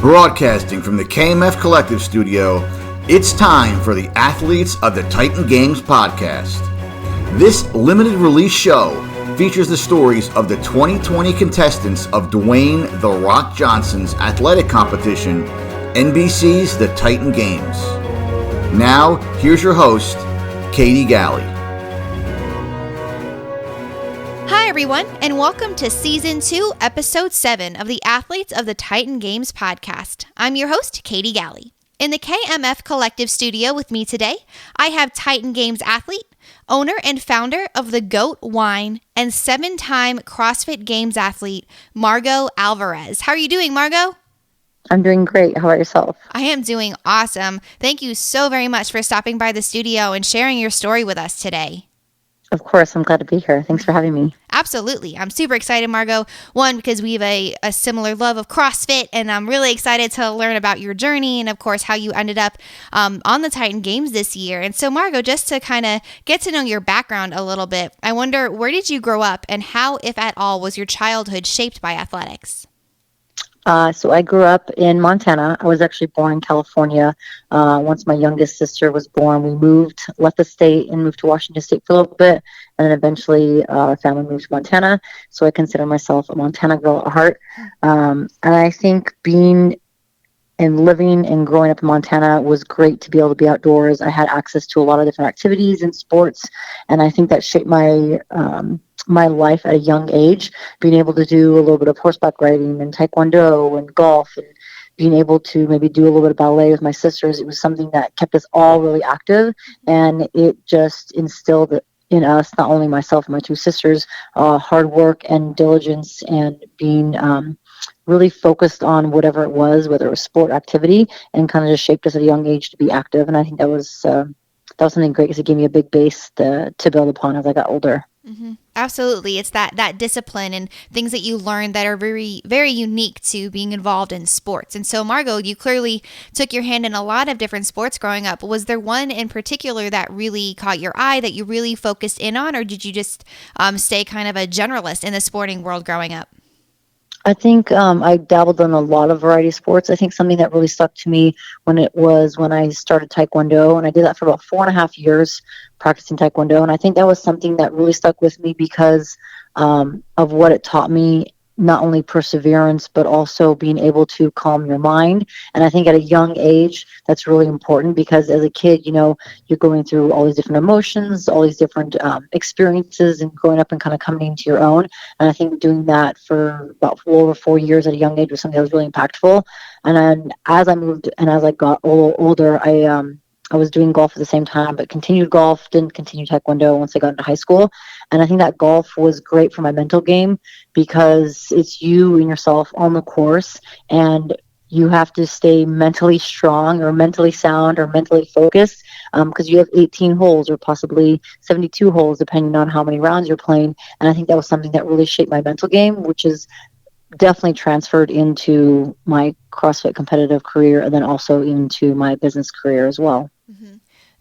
Broadcasting from the KMF Collective Studio, it's time for the Athletes of the Titan Games podcast. This limited release show features the stories of the 2020 contestants of Dwayne "The Rock" Johnson's athletic competition, NBC's The Titan Games. Now, here's your host, Katie Galley. Hi everyone, and welcome to Season 2, Episode 7 of the Athletes of the Titan Games podcast. I'm your host, Katie Galley. In the KMF Collective Studio with me today, I have Titan Games athlete, owner and founder of the GOAT Wine, and 7-time CrossFit Games athlete, Margaux Alvarez. How are you doing, Margaux? I'm doing great. How about yourself? I am doing awesome. Thank you so very much for stopping by the studio and sharing your story with us today. Of course, I'm glad to be here. Thanks for having me. Absolutely. I'm super excited, Margaux. One, because we have a similar love of CrossFit, and I'm really excited to learn about your journey and, of course, how you ended up on the Titan Games this year. And so, Margaux, just to kind of get to know your background a little bit, I wonder, where did you grow up, and how, if at all, was your childhood shaped by athletics? So I grew up in Montana. I was actually born in California. Once my youngest sister was born, we left the state and moved to Washington State for a little bit. And then eventually our family moved to Montana. So I consider myself a Montana girl at heart. And I think being and living and growing up in Montana was great to be able to be outdoors. I had access to a lot of different activities and sports. And I think that shaped my life at a young age, being able to do a little bit of horseback riding and taekwondo and golf and being able to maybe do a little bit of ballet with my sisters. It was something that kept us all really active, and it just instilled in us, not only myself and my two sisters, hard work and diligence and being really focused on whatever it was, whether it was sport activity, and kind of just shaped us at a young age to be active. And I think that was something great because it gave me a big base to build upon as I got older. Mm-hmm. Absolutely. It's that discipline and things that you learn that are very, very unique to being involved in sports. And so, Margaux, you clearly took your hand in a lot of different sports growing up. Was there one in particular that really caught your eye, that you really focused in on, or did you just stay kind of a generalist in the sporting world growing up? I think I dabbled in a lot of variety of sports. I think something that really stuck to me when I started Taekwondo, and I did that for about 4.5 years practicing Taekwondo. And I think that was something that really stuck with me because of what it taught me, not only perseverance, but also being able to calm your mind. And I think at a young age, that's really important because as a kid, you're going through all these different emotions, all these different experiences, and growing up and kind of coming into your own. And I think doing that for about over 4 years at a young age was something that was really impactful. And then as I moved and as I got older, I was doing golf at the same time, but continued golf, didn't continue Taekwondo once I got into high school. And I think that golf was great for my mental game because it's you and yourself on the course, and you have to stay mentally strong or mentally sound or mentally focused because you have 18 holes or possibly 72 holes, depending on how many rounds you're playing. And I think that was something that really shaped my mental game, which is definitely transferred into my CrossFit competitive career and then also into my business career as well. Mm-hmm.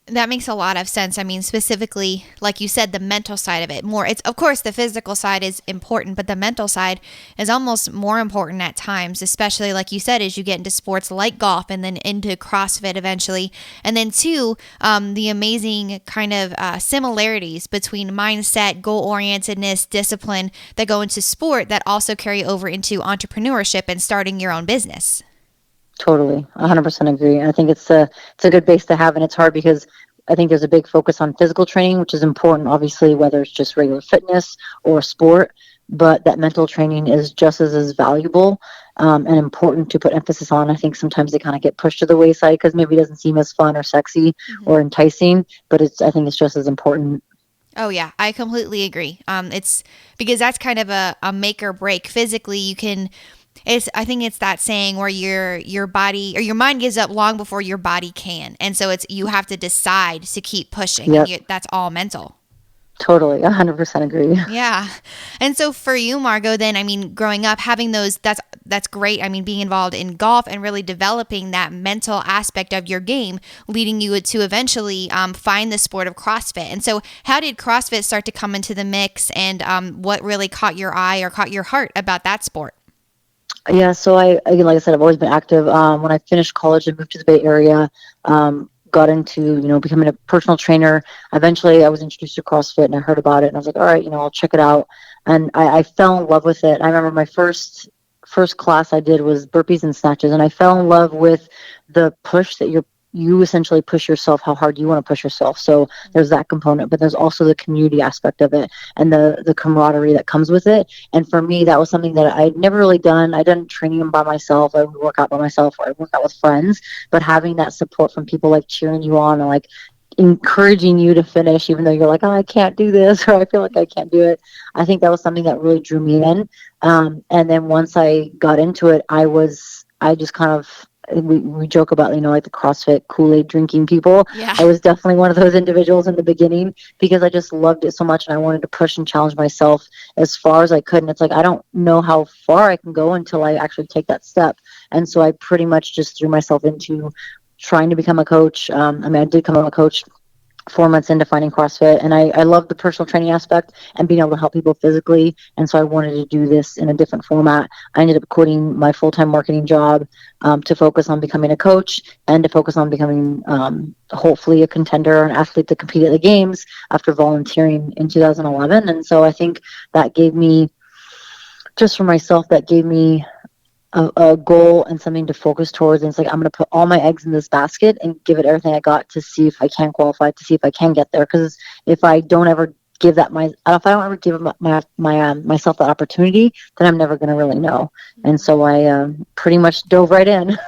That makes a lot of sense. I mean, specifically, like you said, the mental side of it more. It's, of course, the physical side is important, but the mental side is almost more important at times, especially like you said, as you get into sports like golf and then into CrossFit eventually. And then two, the amazing kind of similarities between mindset, goal-orientedness, discipline that go into sport that also carry over into entrepreneurship and starting your own business. Totally. 100% agree. I think it's a good base to have, and it's hard because I think there's a big focus on physical training, which is important, obviously, whether it's just regular fitness or sport, but that mental training is just as valuable and important to put emphasis on. I think sometimes they kind of get pushed to the wayside because maybe it doesn't seem as fun or sexy or enticing, but I think it's just as important. Oh, yeah, I completely agree. It's because that's kind of a make or break. Physically, you can... I think it's that saying where your body or your mind gives up long before your body can. And so you have to decide to keep pushing. Yep. And that's all mental. Totally. 100% agree. Yeah. And so for you, Margaux, then, I mean, growing up, having those, that's great. I mean, being involved in golf and really developing that mental aspect of your game, leading you to eventually find the sport of CrossFit. And so how did CrossFit start to come into the mix, and what really caught your eye or caught your heart about that sport? Yeah, so again, like I said, I've always been active. When I finished college and moved to the Bay Area, got into, becoming a personal trainer. Eventually, I was introduced to CrossFit and I heard about it and I was like, all right, I'll check it out. And I fell in love with it. I remember my first class I did was burpees and snatches, and I fell in love with the push that you essentially push yourself how hard you want to push yourself. So there's that component, but there's also the community aspect of it and the camaraderie that comes with it. And for me, that was something that I'd never really done. I'd done training by myself. I would work out by myself or I'd work out with friends, but having that support from people like cheering you on and like encouraging you to finish, even though you're like, oh, I can't do this, or I feel like I can't do it. I think that was something that really drew me in. And then once I got into it, I just kind of, we joke about, like the CrossFit Kool-Aid drinking people. Yeah. I was definitely one of those individuals in the beginning because I just loved it so much and I wanted to push and challenge myself as far as I could. And it's like, I don't know how far I can go until I actually take that step. And so I pretty much just threw myself into trying to become a coach. I did become a coach 4 months into finding CrossFit, and I love the personal training aspect and being able to help people physically. And so I wanted to do this in a different format. I ended up quitting my full-time marketing job to focus on becoming a coach and to focus on becoming hopefully a contender, an athlete to compete at the games after volunteering in 2011. And so I think that gave me, just for myself, that gave me a goal and something to focus towards. And it's like, I'm going to put all my eggs in this basket and give it everything I got to see if I can qualify, to see if I can get there. Because if I don't ever give that if I don't ever give myself that opportunity, then I'm never going to really know. And so I pretty much dove right in.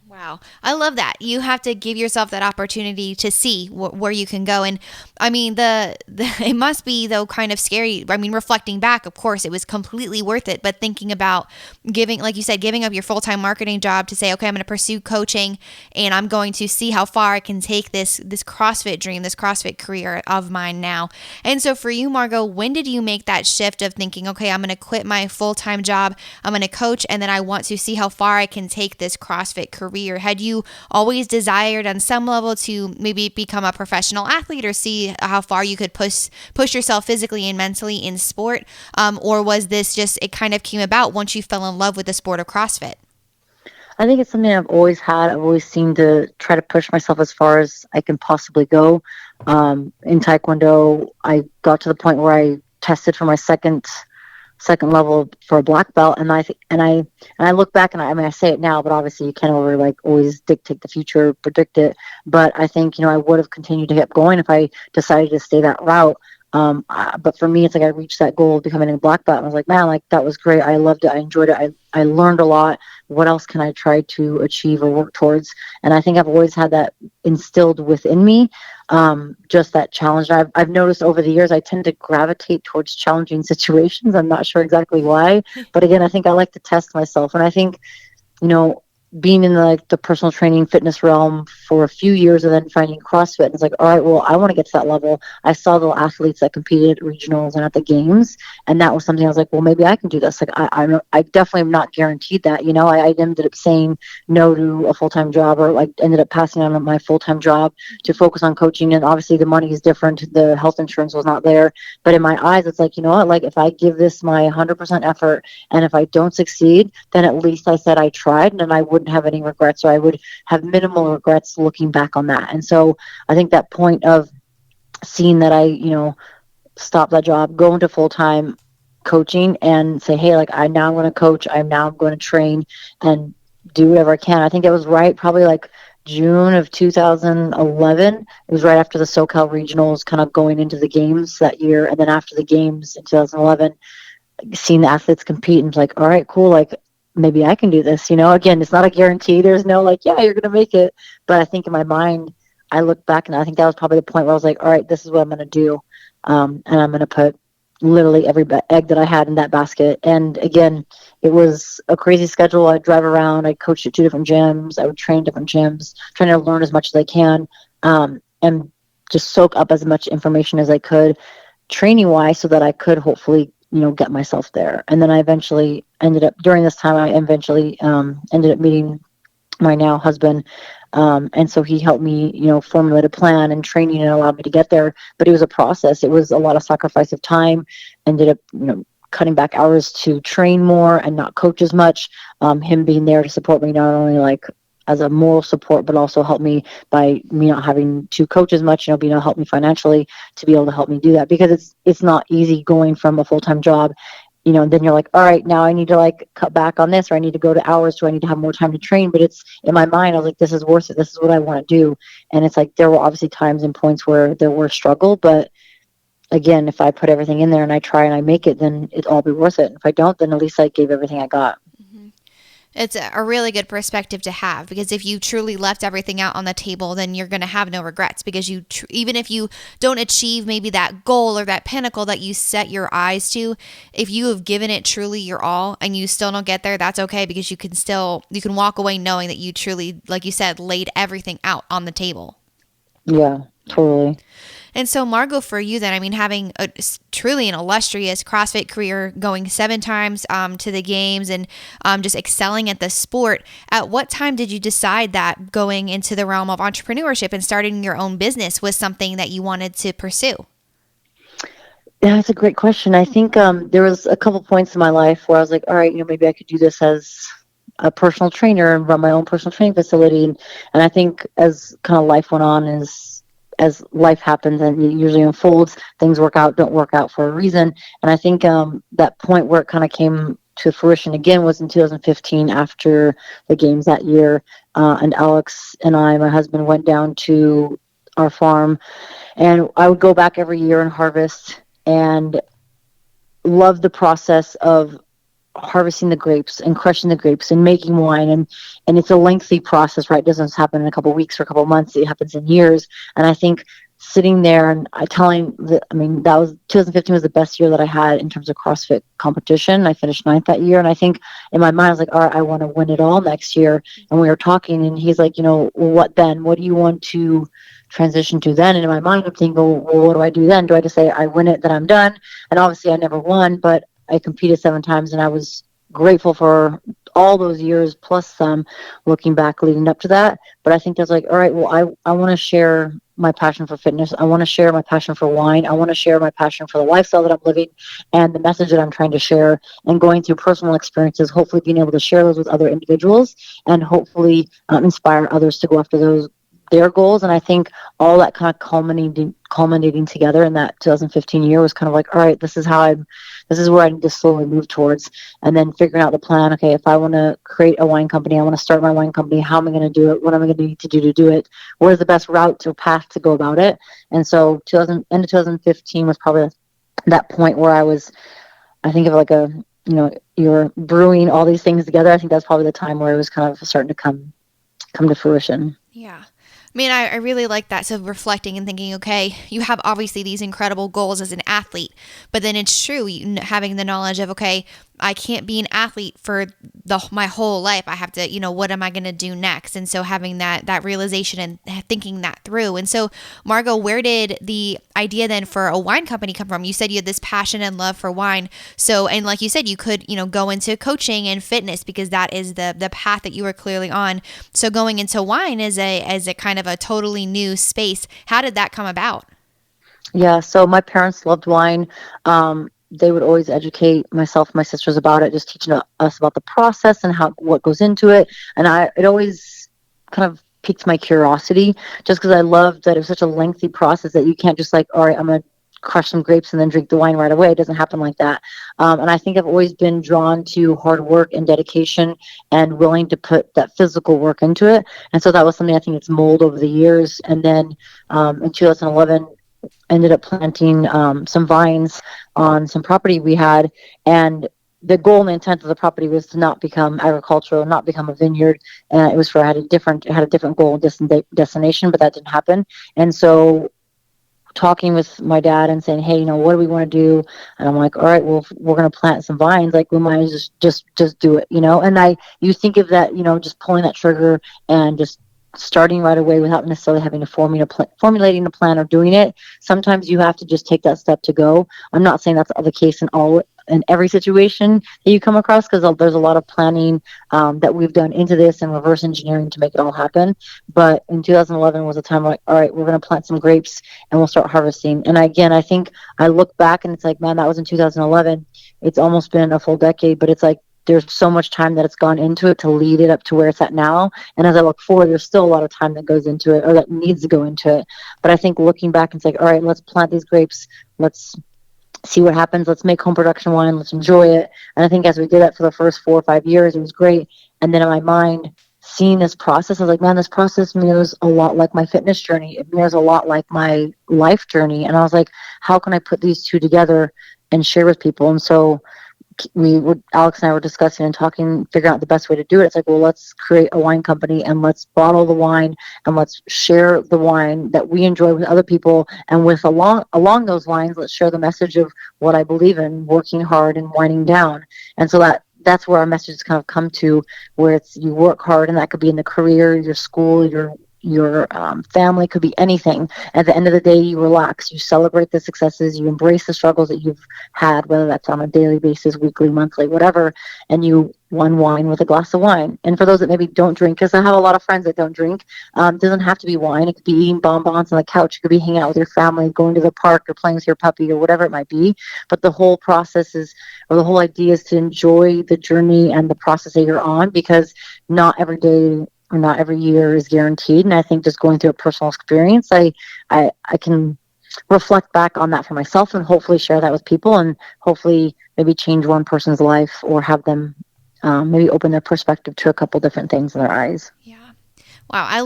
Wow. I love that. You have to give yourself that opportunity to see where you can go. And I mean, it must be, though, kind of scary. I mean, reflecting back, of course, it was completely worth it. But thinking about like you said, giving up your full-time marketing job to say, okay, I'm going to pursue coaching and I'm going to see how far I can take this CrossFit dream, this CrossFit career of mine now. And so for you, Margaux, when did you make that shift of thinking, okay, I'm going to quit my full-time job, I'm going to coach, and then I want to see how far I can take this CrossFit career? Had you always desired on some level to maybe become a professional athlete or see how far you could push yourself physically and mentally in sport? Or was this just, it kind of came about once you fell in love with the sport of CrossFit? I think it's something I've always had. I've always seemed to try to push myself as far as I can possibly go. In Taekwondo, I got to the point where I tested for my second level for a black belt, and I look back and I say it now, but obviously you can't over like always dictate the future, predict it. But I think I would have continued to keep going if I decided to stay that route. But for me, it's like I reached that goal of becoming a black belt. And I was like, man, like that was great. I loved it. I enjoyed it. I learned a lot. What else can I try to achieve or work towards? And I think I've always had that instilled within me. Just that challenge. I've noticed over the years, I tend to gravitate towards challenging situations. I'm not sure exactly why, but again, I think I like to test myself. And I think, you know, being in the personal training fitness realm for a few years and then finding CrossFit, and it's like, all right, well, I want to get to that level. I saw the athletes that competed at regionals and at the games, and that was something I was like, well, maybe I can do this. Like I definitely am not guaranteed that. I ended up saying no to a full-time job, or like ended up passing on my full-time job to focus on coaching. And obviously the money is different, the health insurance was not there, but in my eyes it's like, you know what, like if I give this my 100% effort and if I don't succeed, then at least I said I tried, and I wouldn't have any regrets, or I would have minimal regrets looking back on that. And so I think that point of seeing that I, stop that job, go into full-time coaching and say, hey, like I'm now going to coach, I'm now going to train and do whatever I can. I think it was right, probably like June of 2011. It was right after the SoCal regionals, kind of going into the games that year. And then after the games in 2011, seeing the athletes compete and like, all right, cool. Like maybe I can do this, again, it's not a guarantee. There's no like, yeah, you're going to make it. But I think in my mind, I look back and I think that was probably the point where I was like, all right, this is what I'm going to do. And I'm going to put literally every egg that I had in that basket. And again, it was a crazy schedule. I'd drive around, I coached at 2 different gyms. I would train different gyms, trying to learn as much as I can, and just soak up as much information as I could training wise so that I could hopefully get myself there. And then I eventually ended up, during this time, I eventually ended up meeting my now husband. And so he helped me, formulate a plan and training and allowed me to get there. But it was a process. It was a lot of sacrifice of time. Ended up, cutting back hours to train more and not coach as much. Him being there to support me, not only like as a moral support, but also help me by me not having to coach as much, being able to help me financially to be able to help me do that, because it's not easy going from a full-time job, and then you're like, all right, now I need to like cut back on this, or I need to go to hours, so I need to have more time to train. But it's in my mind, I was like, this is worth it. This is what I want to do. And it's like, there were obviously times and points where there were struggle, but again, if I put everything in there and I try and I make it, then it'll all be worth it. And if I don't, then at least I gave everything I got. It's a really good perspective to have, because if you truly left everything out on the table, then you're going to have no regrets, because even if you don't achieve maybe that goal or that pinnacle that you set your eyes to, if you have given it truly your all and you still don't get there, that's okay, because you can walk away knowing that you truly, like you said, laid everything out on the table. Yeah, totally. And so, Margaux, for you then, I mean, having truly an illustrious CrossFit career, going 7 times to the games, and just excelling at the sport, at what time did you decide that going into the realm of entrepreneurship and starting your own business was something that you wanted to pursue? Yeah, that's a great question. I think there was a couple points in my life where I was like, all right, maybe I could do this as a personal trainer and run my own personal training facility. And I think as kind of life went on, as life happens and it usually unfolds, things don't work out for a reason. And I think that point where it kind of came to fruition again was in 2015, after the games that year. And Alex and my husband, went down to our farm, and I would go back every year and harvest, and love the process of harvesting the grapes and crushing the grapes and making wine, and it's a lengthy process, right? It doesn't just happen in a couple of weeks or a couple of months. It happens in years. And I think sitting there and that was 2015 was the best year that I had in terms of CrossFit competition. I finished 9th that year, and I think in my mind I was like, all right, I want to win it all next year. And we were talking, and he's like, well, what then? What do you want to transition to then? And in my mind I'm thinking, well, what do I do then? Do I just say I win it, then I'm done? And obviously I never won, but I competed 7 times, and I was grateful for all those years plus some, looking back leading up to that. But I think that's like, all right, well, I want to share my passion for fitness. I want to share my passion for wine. I want to share my passion for the lifestyle that I'm living and the message that I'm trying to share, and going through personal experiences, hopefully being able to share those with other individuals, and hopefully inspire others to go after their goals. And I think all that kind of culminating together in that 2015 year was kind of like, all right, this is where I need to slowly move towards. And then figuring out the plan. Okay, if I want to create a wine company, I want to start my wine company. How am I going to do it? What am I going to need to do to do it? What is the best route or path to go about it? And so end of 2015 was probably that point where I think of like you're brewing all these things together. I think that's probably the time where it was kind of starting to come to fruition. Yeah. I mean, I really like that. So reflecting and thinking, okay, you have obviously these incredible goals as an athlete, but then it's true, having the knowledge of, okay, I can't be an athlete for my whole life. I have to, what am I going to do next? And so having that realization and thinking that through. And so, Margaux, where did the idea then for a wine company come from? You said you had this passion and love for wine. So, and like you said, you could, go into coaching and fitness, because that is the path that you were clearly on. So going into wine as a kind of a totally new space, how did that come about? Yeah, so my parents loved wine. They would always educate myself and my sisters about it, just teaching us about the process and what goes into it. And it always kind of piqued my curiosity, just because I loved that it was such a lengthy process that you can't just like, all right, I'm going to crush some grapes and then drink the wine right away. It doesn't happen like that. And I think I've always been drawn to hard work and dedication and willing to put that physical work into it. And so that was something I think it's molded over the years. And then in 2011, ended up planting some vines on some property we had, and the goal and the intent of the property was to not become agricultural, not become a vineyard. It was it had a different goal and destination, but that didn't happen. And so talking with my dad and saying, hey, what do we want to do? And I'm like, all right, well, if we're going to plant some vines, like we might just do it, and you think of that, just pulling that trigger and just starting right away without necessarily having to formulating a plan or doing it. Sometimes you have to just take that step to go. I'm not saying that's the case in in every situation that you come across, because there's a lot of planning that we've done into this and reverse engineering to make it all happen. But in 2011 was a time like, all right, we're going to plant some grapes and we'll start harvesting. And again, I think I look back and it's like, man, that was in 2011. It's almost been a full decade, but it's like there's so much time that it's gone into it to lead it up to where it's at now. And as I look forward, there's still a lot of time that goes into it, or that needs to go into it. But I think looking back, it's like, all right, let's plant these grapes. Let's see what happens. Let's make home production wine. Let's enjoy it. And I think as we did that for the first 4 or 5 years, it was great. And then in my mind, seeing this process, I was like, man, this process mirrors a lot like my fitness journey. It mirrors a lot like my life journey. And I was like, how can I put these two together and share with people? And so Alex and I were discussing and talking, figuring out the best way to do it. It's like, well, let's create a wine company and let's bottle the wine and let's share the wine that we enjoy with other people. And with along those lines, let's share the message of what I believe in, working hard and winding down. And so that's where our message has kind of come to, where it's you work hard, and that could be in the career, your school, your family, could be anything. At the end of the day, you relax, you celebrate the successes, you embrace the struggles that you've had, whether that's on a daily basis, weekly, monthly, whatever, and you unwind with a glass of wine. And for those that maybe don't drink, because I have a lot of friends that don't drink, it doesn't have to be wine. It could be eating bonbons on the couch. It could be hanging out with your family, going to the park, or playing with your puppy, or whatever it might be. But the whole process or the whole idea is to enjoy the journey and the process that you're on, because not every day or not every year is guaranteed. And I think just going through a personal experience, I can reflect back on that for myself and hopefully share that with people, and hopefully maybe change one person's life, or have them maybe open their perspective to a couple different things in their eyes. Yeah. Wow, I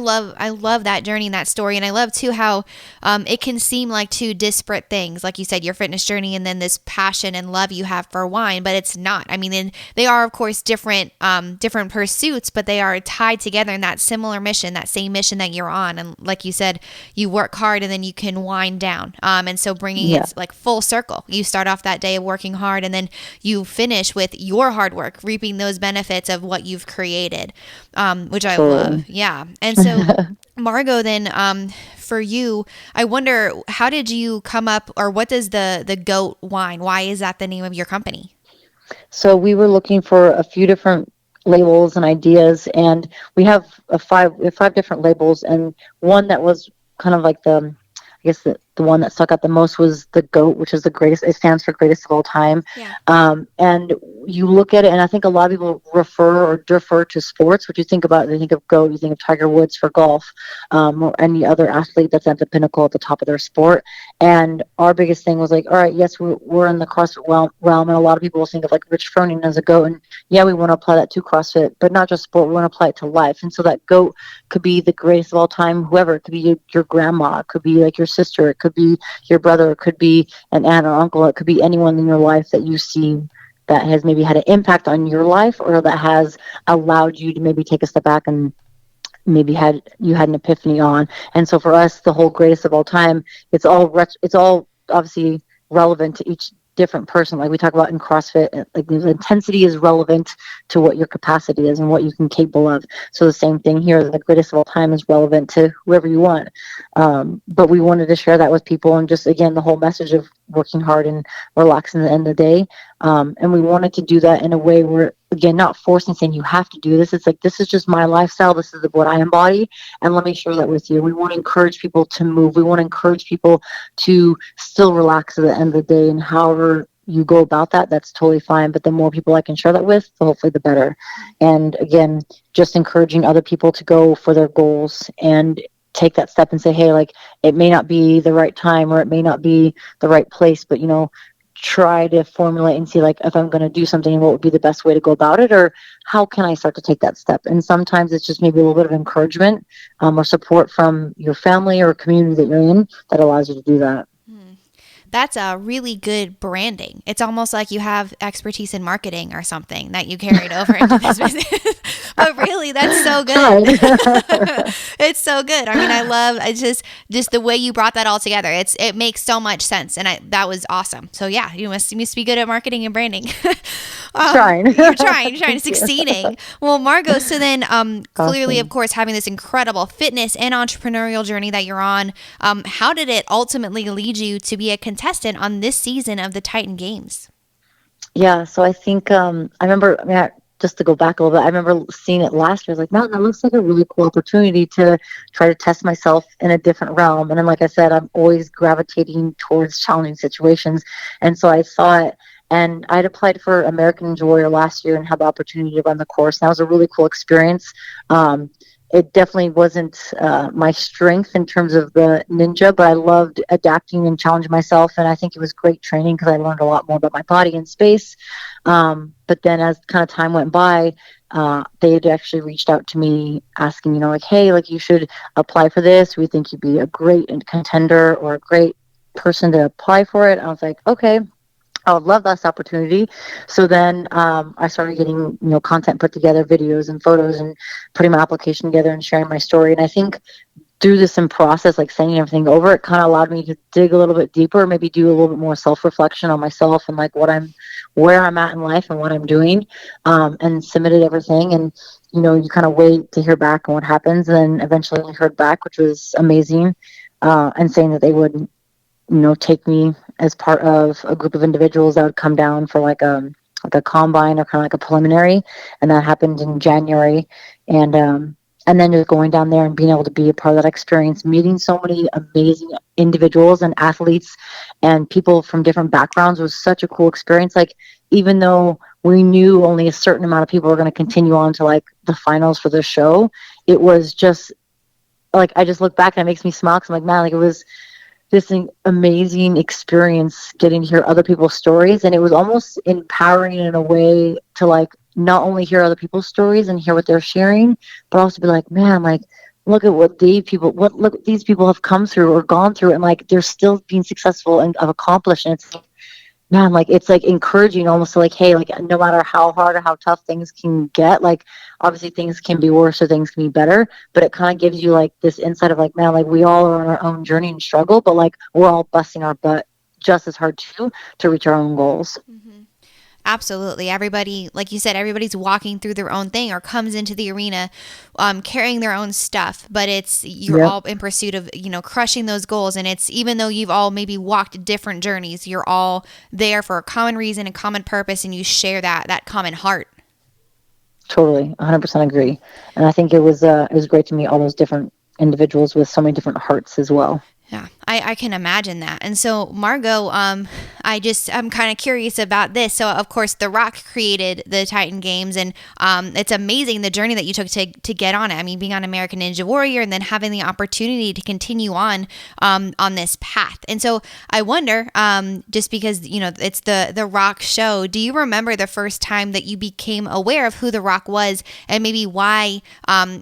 love that journey and that story. And I love too how it can seem like two disparate things. Like you said, your fitness journey and then this passion and love you have for wine, but it's not. I mean, they are of course different pursuits, but they are tied together in that similar mission, that same mission that you're on. And like you said, you work hard and then you can wind down. And so bringing it like full circle. You start off that day of working hard, and then you finish with your hard work, reaping those benefits of what you've created, which I love. Yeah. And so, Margaux, then for you, I wonder, how did you come up, or what does the goat wine, why is that the name of your company? So we were looking for a few different labels and ideas, and we have five different labels, and one that was kind of like the one that stuck out the most was the GOAT, which is the greatest. It stands for greatest of all time. Yeah. And you look at it, and I think a lot of people refer or defer to sports. What you think about, they think of GOAT, you think of Tiger Woods for golf, or any other athlete that's at the pinnacle, at the top of their sport. And our biggest thing was like, all right, yes, we're in the CrossFit realm, and a lot of people will think of like Rich Froning as a GOAT. And yeah, we want to apply that to CrossFit, but not just sport. We want to apply it to life. And so that GOAT could be the greatest of all time, whoever. It could be your grandma, it could be like your sister, it could be your brother, it could be an aunt or uncle, it could be anyone in your life that you see that has maybe had an impact on your life, or that has allowed you to maybe take a step back and maybe had an epiphany on. And so for us, the whole greatest of all time, it's all obviously relevant to each different person. Like we talk about in CrossFit, like the intensity is relevant to what your capacity is and what you can capable of. So the same thing here, the greatest of all time is relevant to whoever you want. But we wanted to share that with people, and just, again, the whole message of working hard and relaxing at the end of the day. And we wanted to do that in a way where, again, not forcing, saying you have to do this. It's like, this is just my lifestyle. This is what I embody. And let me share that with you. We want to encourage people to move. We want to encourage people to still relax at the end of the day. And however you go about that, that's totally fine. But the more people I can share that with, hopefully the better. And again, just encouraging other people to go for their goals and take that step and say, hey, like, it may not be the right time, or it may not be the right place, but, try to formulate and see, like, if I'm going to do something, what would be the best way to go about it, or how can I start to take that step? And sometimes it's just maybe a little bit of encouragement or support from your family or community that you're in that allows you to do that. That's a really good branding. It's almost like you have expertise in marketing or something that you carried over into this business. But really, that's so good. It's so good. I mean, I love just the way you brought that all together. It makes so much sense, and that was awesome. So yeah, you must be good at marketing and branding. You're trying, succeeding. Well, Margaux, so then clearly, of course, having this incredible fitness and entrepreneurial journey that you're on, how did it ultimately lead you to be a contestant on this season of the Titan Games? Yeah, so I think I remember. Just to go back a little bit, I remember seeing it last year. I was like, "Man, that looks like a really cool opportunity to try to test myself in a different realm." And then, like I said, I'm always gravitating towards challenging situations, and so I saw it. And I'd applied for American Enjoyer last year and had the opportunity to run the course. And that was a really cool experience. Um, it definitely wasn't my strength in terms of the ninja, but I loved adapting and challenging myself. And I think it was great training because I learned a lot more about my body in space. But then as kind of time went by, they had actually reached out to me asking, like, hey, like you should apply for this. We think you'd be a great contender or a great person to apply for it. I was like, okay, I would love this opportunity. So then I started getting, content put together, videos and photos, and putting my application together and sharing my story. And I think through this in process, like sending everything over, it kind of allowed me to dig a little bit deeper, maybe do a little bit more self-reflection on myself and like where I'm at in life and what I'm doing, and submitted everything. And, you kind of wait to hear back on what happens. And then eventually I heard back, which was amazing, and saying that they would take me as part of a group of individuals that would come down for like a combine or kind of like a preliminary, and that happened in January, and then just going down there and being able to be a part of that experience, meeting so many amazing individuals and athletes and people from different backgrounds was such a cool experience. Like even though we knew only a certain amount of people were going to continue on to like the finals for the show, it was just like I just look back and it makes me smile because I'm like, man, like it was this amazing experience getting to hear other people's stories, and it was almost empowering in a way to like not only hear other people's stories and hear what they're sharing, but also be like, man, like look at what these people have come through or gone through, and like they're still being successful and have accomplished. And it's like, man, like it's like encouraging almost to like, hey, like no matter how hard or how tough things can get, like obviously things can be worse or things can be better, but it kind of gives you like this insight of like, man, like we all are on our own journey and struggle, but like we're all busting our butt just as hard too to reach our own goals. Absolutely. Everybody, like you said, everybody's walking through their own thing or comes into the arena carrying their own stuff. But you're Yep. all in pursuit of, crushing those goals. And it's even though you've all maybe walked different journeys, you're all there for a common reason, a common purpose, and you share that common heart. Totally, 100% agree. And I think it was great to meet all those different individuals with so many different hearts as well. Yeah, I can imagine that. And so, Margaux, I'm kind of curious about this. So, of course, The Rock created the Titan Games, and it's amazing the journey that you took to get on it. I mean, being on American Ninja Warrior and then having the opportunity to continue on this path. And so, I wonder, just because it's the Rock show, do you remember the first time that you became aware of who The Rock was, and maybe why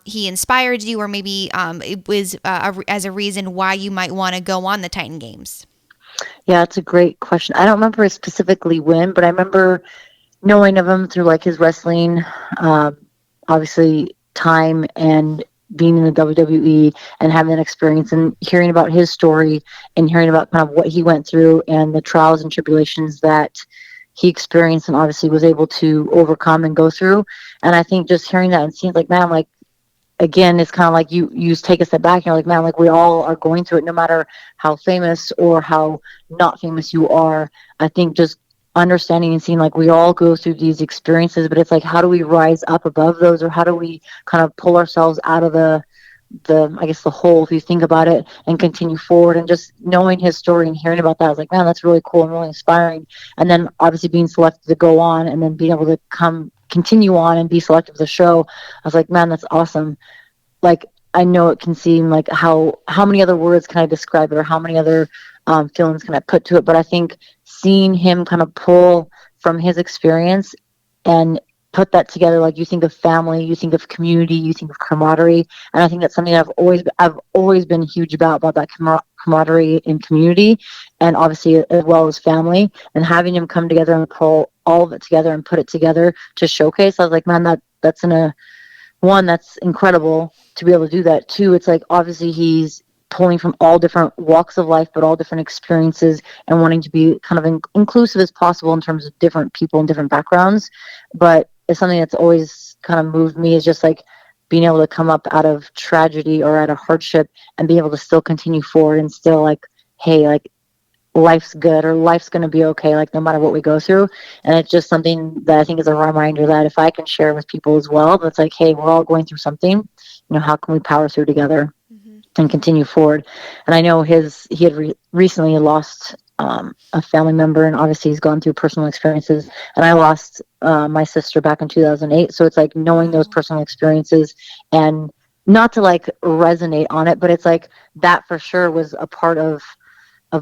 he inspired you, or maybe it was as a reason why you might want to go on the Titan Games? Yeah, it's a great question. I don't remember specifically when, but I remember knowing of him through like his wrestling, um, obviously time and being in the WWE and having that experience and hearing about his story and hearing about kind of what he went through and the trials and tribulations that he experienced and obviously was able to overcome and go through. And I think just hearing that and seeing like, man, like again, it's kind of like you take a step back and you're like, man, like we all are going through it, no matter how famous or how not famous you are. I think just understanding and seeing like we all go through these experiences, but it's like, how do we rise up above those, or how do we kind of pull ourselves out of the I guess the hole, if you think about it, and continue forward. And just knowing his story and hearing about that, I was like, man, that's really cool and really inspiring. And then obviously being selected to go on and then being able to continue on and be selected for the show, I was like, man, that's awesome. Like I know it can seem like how many other words can I describe it, or how many other feelings can I put to it, but I think seeing him kind of pull from his experience and put that together, like you think of family, you think of community, you think of camaraderie, and I think that's something I've always been huge about that camaraderie and community, and obviously as well as family, and having him come together and pull all of it together and put it together to showcase. I was like, man, that's in a one, that's incredible to be able to do that. Two, it's like obviously he's pulling from all different walks of life, but all different experiences, and wanting to be kind of inclusive as possible in terms of different people and different backgrounds. But it's something that's always kind of moved me, is just like being able to come up out of tragedy or out of hardship and be able to still continue forward and still like, hey, like life's good or life's going to be okay, like no matter what we go through. And it's just something that I think is a reminder that if I can share with people as well, that's like, hey, we're all going through something, how can we power through together and continue forward? And I know he had recently lost a family member, and obviously he's gone through personal experiences. And I lost my sister back in 2008. So it's like knowing those personal experiences, and not to like resonate on it, but it's like that for sure was a part of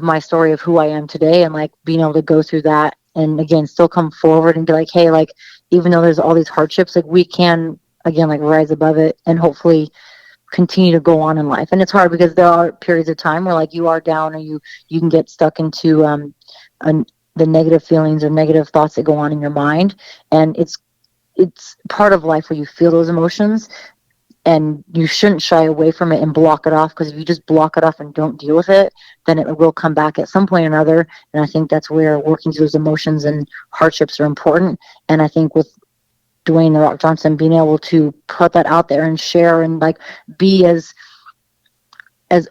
my story of who I am today, and like being able to go through that and again still come forward and be like, hey, like even though there's all these hardships, like we can again like rise above it and hopefully continue to go on in life. And it's hard because there are periods of time where like you are down, or you can get stuck into the negative feelings or negative thoughts that go on in your mind, and it's part of life where you feel those emotions, and you shouldn't shy away from it and block it off, because if you just block it off and don't deal with it, then it will come back at some point or another. And I think that's where working through those emotions and hardships are important. And I think with Dwayne "The Rock" Johnson being able to put that out there and share and like be as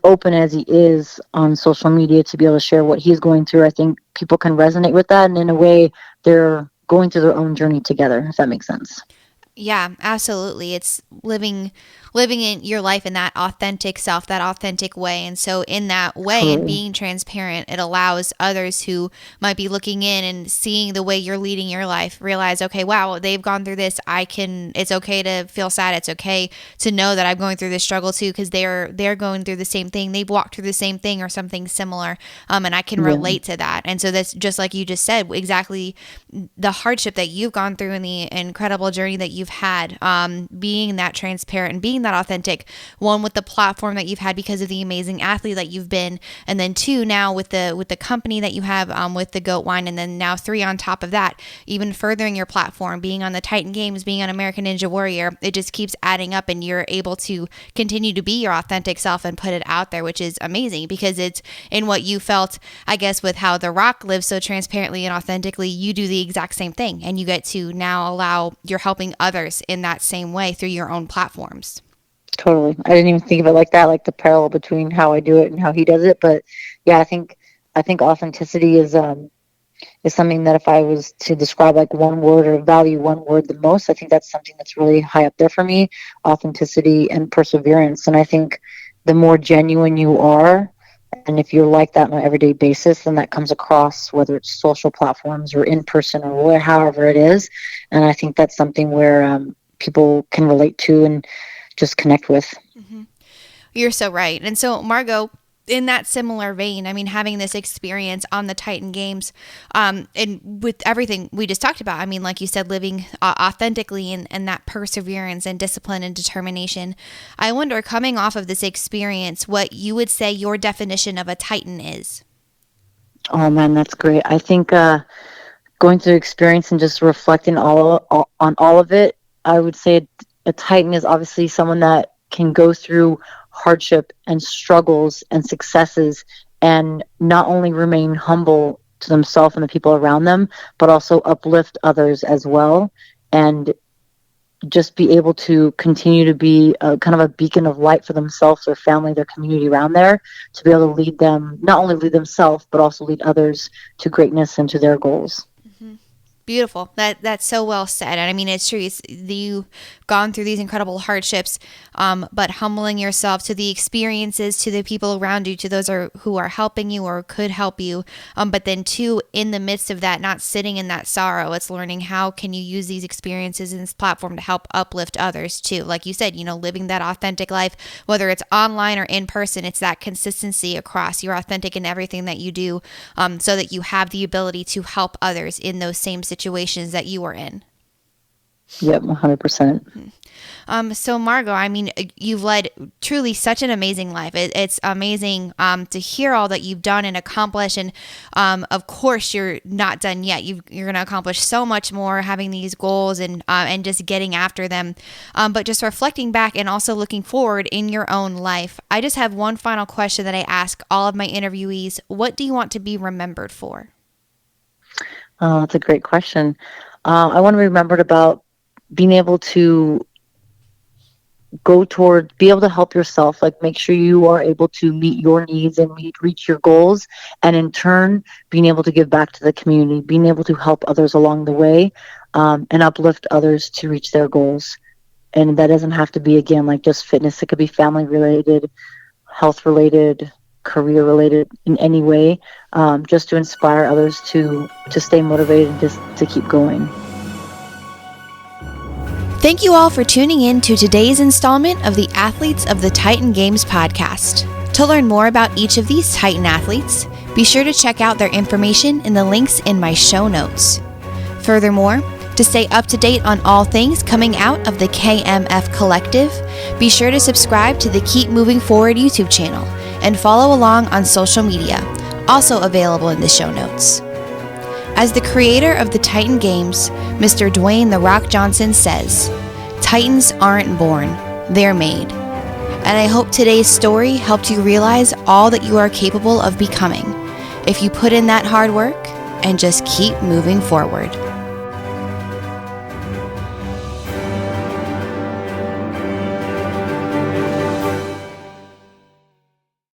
open as he is on social media to be able to share what he's going through, I think people can resonate with that, and in a way they're going through their own journey together, if that makes sense. Yeah, absolutely. It's living in your life in that authentic self, that authentic way. And so in that way and Totally. being transparent, it allows others who might be looking in and seeing the way you're leading your life realize, okay, wow, they've gone through this. It's okay to feel sad. It's okay to know that I'm going through this struggle too, because they're going through the same thing. They've walked through the same thing or something similar. And I can Yeah. relate to that. And so that's just like you just said, exactly the hardship that you've gone through and the incredible journey that you've had, being that transparent and being that authentic, one, with the platform that you've had because of the amazing athlete that you've been, and then two, now with the company that you have, with the goat wine, and then now three on top of that, even furthering your platform, being on the Titan Games, being on American Ninja Warrior. It just keeps adding up, and you're able to continue to be your authentic self and put it out there, which is amazing, because it's in what you felt, I guess, with how The Rock lives so transparently and authentically. You do the exact same thing, and you get to now you're helping others in that same way through your own platforms. Totally. I didn't even think of it like that, like the parallel between how I do it and how he does it. But yeah, I think authenticity is something that if I was to describe like one word or value one word the most, I think that's something that's really high up there for me. Authenticity and perseverance. And I think the more genuine you are, and if you're like that on an everyday basis, then that comes across whether it's social platforms or in person or however it is. And I think that's something where people can relate to and just connect with. You're so right. And so, Margaux, in that similar vein, I mean, having this experience on the Titan Games, and with everything we just talked about, I mean, like you said, living authentically, and that perseverance and discipline and determination, I wonder, coming off of this experience, what you would say your definition of a Titan is. Oh man, that's great. I think going through experience and just reflecting on all of it, I would say a Titan is obviously someone that can go through hardship and struggles and successes, and not only remain humble to themselves and the people around them, but also uplift others as well, and just be able to continue to be a kind of a beacon of light for themselves, their family, their community around there, to be able to lead them, not only lead themselves, but also lead others to greatness and to their goals. Beautiful. That's so well said. And I mean, it's true. You've gone through these incredible hardships, but humbling yourself to the experiences, to the people around you, to those who are helping you or could help you. But then too, in the midst of that, not sitting in that sorrow, it's learning how can you use these experiences and this platform to help uplift others too. Like you said, living that authentic life, whether it's online or in person, it's that consistency across. You're authentic in everything that you do, so that you have the ability to help others in those same situations that you are in. Yep, 100%. So Margaux, I mean, you've led truly such an amazing life. It's amazing to hear all that you've done and accomplished. And of course, you're not done yet. You're going to accomplish so much more, having these goals and just getting after them. But just reflecting back and also looking forward in your own life, I just have one final question that I ask all of my interviewees. What do you want to be remembered for? Oh, that's a great question. I want to be remembered about being able to be able to help yourself, like make sure you are able to meet your needs and reach your goals, and in turn being able to give back to the community, being able to help others along the way, and uplift others to reach their goals. And that doesn't have to be, again, like just fitness. It could be family related, health related, career related, in any way, just to inspire others to stay motivated and just to keep going. Thank you all for tuning in to today's installment of the Athletes of the Titan Games podcast. To learn more about each of these Titan athletes, be sure to check out their information in the links in my show notes. Furthermore, to stay up to date on all things coming out of the KMF Collective, be sure to subscribe to the Keep Moving Forward YouTube channel and follow along on social media, also available in the show notes. As the creator of the Titan Games, Mr. Dwayne "The Rock" Johnson says, "Titans aren't born, they're made." And I hope today's story helped you realize all that you are capable of becoming if you put in that hard work and just keep moving forward.